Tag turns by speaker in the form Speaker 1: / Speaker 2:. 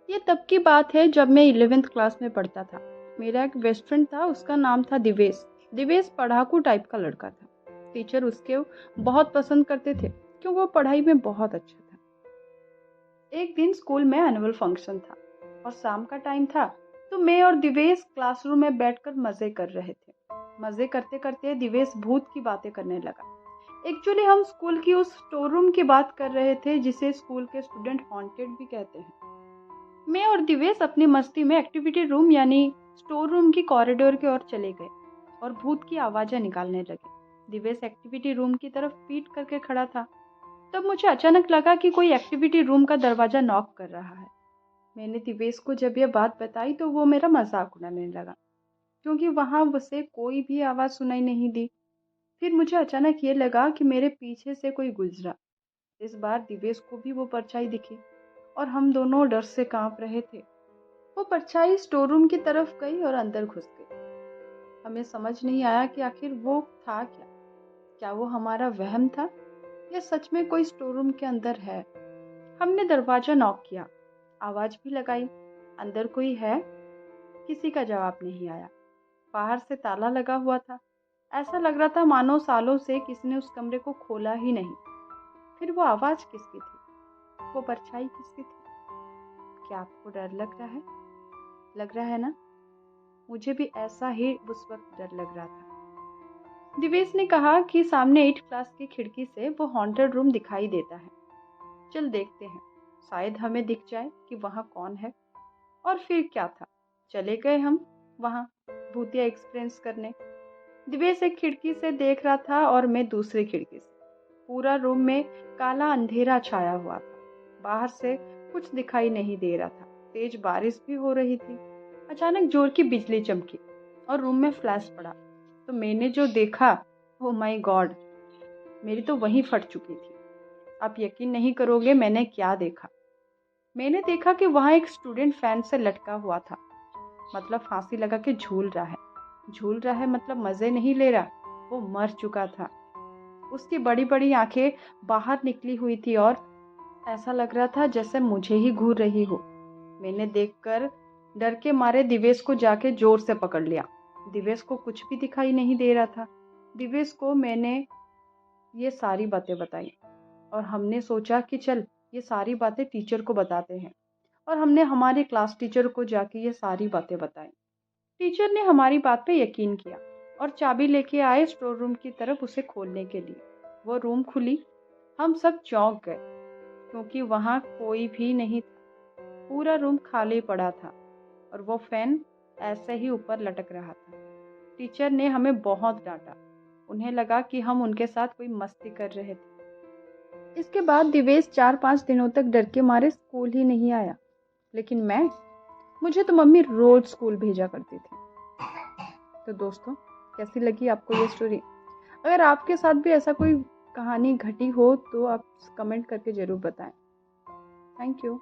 Speaker 1: ये तब की बात है जब मैं 11th क्लास में पढ़ता था। मेरा एक बेस्ट फ्रेंड था, उसका नाम था दिवेश। दिवेश पढ़ाकू टाइप का लड़का था। टीचर उसके बहुत पसंद करते थे क्योंकि वो पढ़ाई में बहुत अच्छा था। एक दिन स्कूल में एनुअल फंक्शन था और शाम का टाइम था, तो मैं और दिवेश क्लासरूम में बैठकर मजे कर रहे थे। मजे करते करते दिवेश भूत की बातें करने लगा। एक्चुअली हम स्कूल की उस स्टोर रूम की बात कर रहे थे जिसे स्कूल के स्टूडेंट हॉन्टेड भी कहते हैं। मैं और दिवेश अपनी मस्ती में एक्टिविटी रूम यानी स्टोर रूम की कॉरिडोर की ओर चले गए और भूत की आवाजें निकालने लगे। दिवेश एक्टिविटी रूम की तरफ पीठ करके खड़ा था। तब मुझे अचानक लगा कि कोई एक्टिविटी रूम का दरवाजा नॉक कर रहा है। मैंने दिवेश को जब यह बात बताई तो वो मेरा मजाक उड़ाने लगा, क्योंकि वहां उसे कोई भी आवाज सुनाई नहीं दी। फिर मुझे अचानक ये लगा कि मेरे पीछे से कोई गुजरा। इस बार दिवेश को भी वो परछाई दिखी और हम दोनों डर से कांप रहे थे। वो परछाई स्टोर रूम की तरफ गई और अंदर घुस गई। हमें समझ नहीं आया कि आखिर वो था क्या। क्या वो हमारा वहम था या सच में कोई स्टोर रूम के अंदर है। हमने दरवाजा नॉक किया, आवाज भी लगाई, अंदर कोई है? किसी का जवाब नहीं आया। बाहर से ताला लगा हुआ था। ऐसा लग रहा था मानो सालों से किसी ने उस कमरे को खोला ही नहीं। फिर वो आवाज किसकी थी? वो परछाई किसकी थी? क्या आपको डर लग रहा है? लग रहा है ना? मुझे भी ऐसा ही उस वक्त डर लग रहा था। दिवेश ने कहा कि सामने 8 क्लास की खिड़की से वो हॉन्टेड रूम दिखाई देता है। चल देखते हैं, शायद हमें दिख जाए कि वहाँ कौन है। और फिर क्या था, चले गए हम वहाँ भूतिया एक्सपीरियंस करने। दिवेश एक खिड़की से देख रहा था और मैं दूसरी खिड़की से। पूरा रूम में काला अंधेरा छाया हुआ था। बाहर से कुछ दिखाई नहीं दे रहा था। तेज बारिश भी हो रही थी। अचानक जोर की बिजली चमकी और रूम में फ्लैश पड़ा। तो मैंने जो देखा, ओ माय गॉड, मेरी तो वहीं फट चुकी थी। आप यकीन नहीं करोगे मैंने क्या देखा। मैंने देखा कि वहाँ एक स्टूडेंट फैन से लटका हुआ था। मतलब फांसी लगा के झूल रहा है। झूल रहा है मतलब मजे नहीं ले रहा, वो मर चुका था। उसकी बड़ी बड़ी आंखें बाहर निकली हुई थी और ऐसा लग रहा था जैसे मुझे ही घूर रही हो। मैंने देखकर डर के मारे दिवेश को जाके जोर से पकड़ लिया। दिवेश को कुछ भी दिखाई नहीं दे रहा था। दिवेश को मैंने ये सारी बातें बताई और हमने सोचा कि चल ये सारी बातें टीचर को बताते हैं। और हमने हमारे क्लास टीचर को जाके ये सारी बातें बताई। टीचर ने हमारी बात पे यकीन किया और चाबी लेके आए स्टोर रूम की तरफ उसे खोलने के लिए। वो रूम खुली। हम सब चौंक गए क्योंकि वहाँ कोई भी नहीं था। पूरा रूम खाली पड़ा था और वो फैन ऐसे ही ऊपर लटक रहा था। टीचर ने हमें बहुत डांटा। उन्हें लगा कि हम उनके साथ कोई मस्ती कर रहे थे। इसके बाद दिवेश 4-5 दिनों तक डर के मारे स्कूल ही नहीं आया। लेकिन मुझे तो मम्मी रोज स्कूल भेजा करती थी। तो दोस्तों, कैसी लगी आपको ये स्टोरी? अगर आपके साथ भी ऐसा कोई कहानी घटी हो तो आप कमेंट करके ज़रूर बताएं। Thank you.